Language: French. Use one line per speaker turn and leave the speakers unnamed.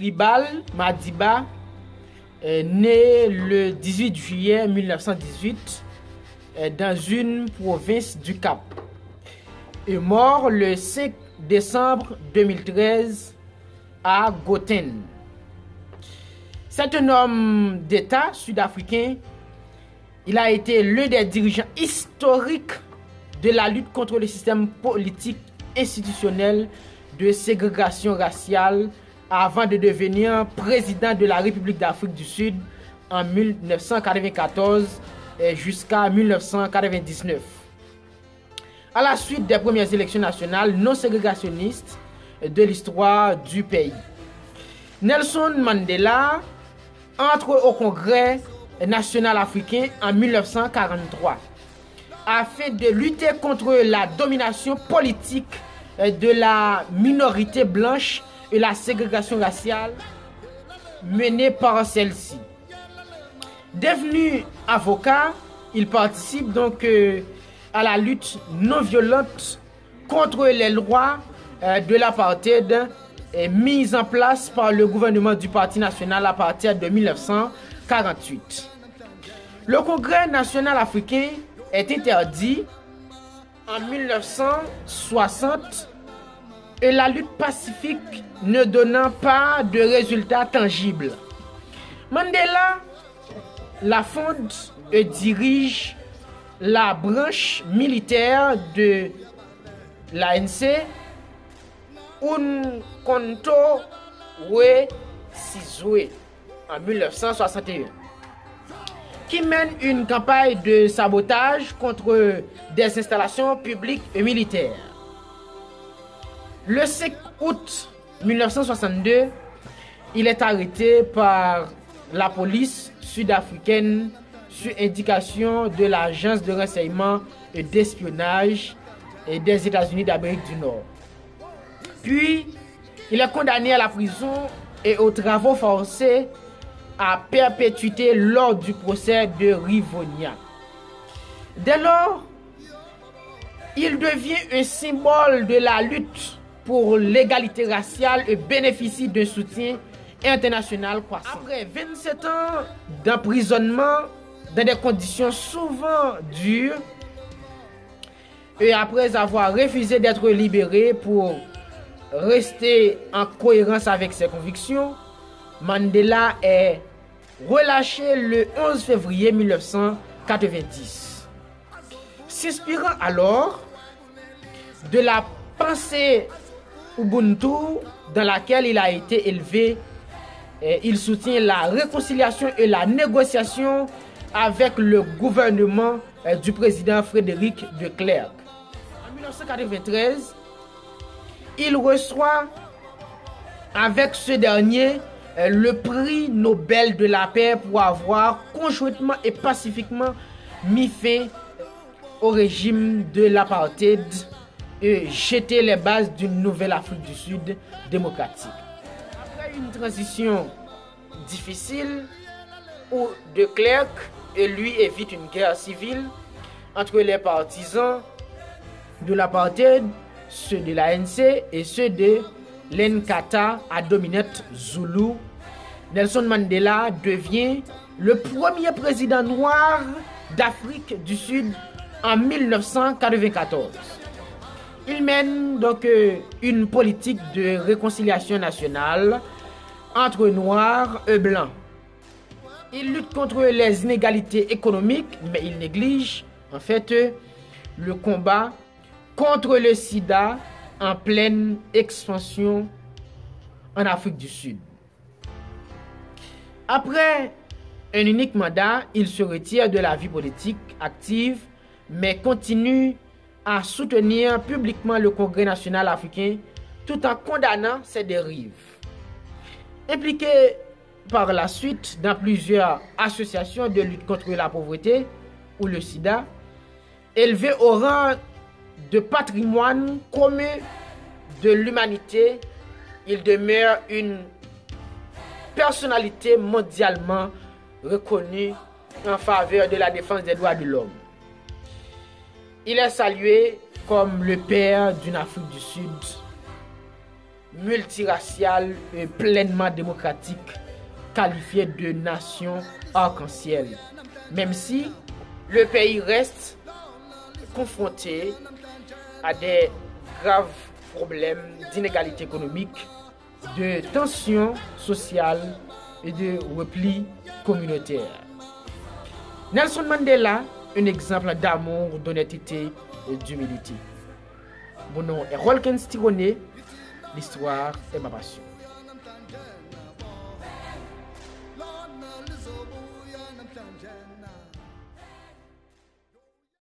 Tribal Madiba est né le 18 juillet 1918 dans une province du Cap et mort le 5 décembre 2013 à Gauteng. C'est un homme d'État sud-africain. Il a été l'un des dirigeants historiques de la lutte contre le système politique institutionnel de ségrégation raciale avant de devenir président de la République d'Afrique du Sud en 1994 jusqu'à 1999. À la suite des premières élections nationales non ségrégationnistes de l'histoire du pays, Nelson Mandela entre au Congrès national africain en 1943 afin de lutter contre la domination politique de la minorité blanche et la ségrégation raciale menée par celle-ci. Devenu avocat, il participe donc à la lutte non violente contre les lois de l'apartheid mise en place par le gouvernement du Parti national à partir de 1948. Le Congrès national africain est interdit en 1960 et la lutte pacifique ne donnant pas de résultats tangibles. Mandela la fonde et dirige la branche militaire de l'ANC, Umkhonto we Sizwe, en 1961, qui mène une campagne de sabotage contre des installations publiques et militaires. Le 5 août 1962, il est arrêté par la police sud-africaine sur indication de l'agence de renseignement et d'espionnage des États-Unis d'Amérique du Nord. Puis, il est condamné à la prison et aux travaux forcés à perpétuité lors du procès de Rivonia. Dès lors, il devient un symbole de la lutte pour l'égalité raciale et bénéficie d'un soutien international croissant. Après 27 ans d'emprisonnement dans des conditions souvent dures et après avoir refusé d'être libéré pour rester en cohérence avec ses convictions, Mandela est relâché le 11 février 1990. S'inspirant alors de la pensée Ubuntu dans laquelle il a été élevé, il soutient la réconciliation et la négociation avec le gouvernement du président Frédéric de Klerk. En 1993, il reçoit avec ce dernier le prix Nobel de la paix pour avoir conjointement et pacifiquement mis fin au régime de l'apartheid et jeté les bases d'une nouvelle Afrique du Sud démocratique. Après une transition difficile où de Klerk et lui évite une guerre civile entre les partisans de l'apartheid, ceux de l'ANC et ceux de l'Inkatha à dominante Zulu, Nelson Mandela devient le premier président noir d'Afrique du Sud en 1994. Il mène donc une politique de réconciliation nationale entre noirs et blancs. Il lutte contre les inégalités économiques, mais il néglige en fait le combat contre le sida en pleine expansion en Afrique du Sud. Après un unique mandat, il se retire de la vie politique active, mais continue à soutenir publiquement le Congrès national africain tout en condamnant ses dérives. Impliqué par la suite dans plusieurs associations de lutte contre la pauvreté ou le sida, élevé au rang de patrimoine commun de l'humanité, il demeure une personnalité mondialement reconnue en faveur de la défense des droits de l'homme. Il est salué comme le père d'une Afrique du Sud multiraciale et pleinement démocratique, qualifiée de nation arc-en-ciel. Même si le pays reste confronté à des graves problèmes d'inégalité économique, de tensions sociales et de repli communautaire. Nelson Mandela, un exemple d'amour, d'honnêteté et d'humilité. Mon nom est Rolkens Tironé, l'histoire est ma passion.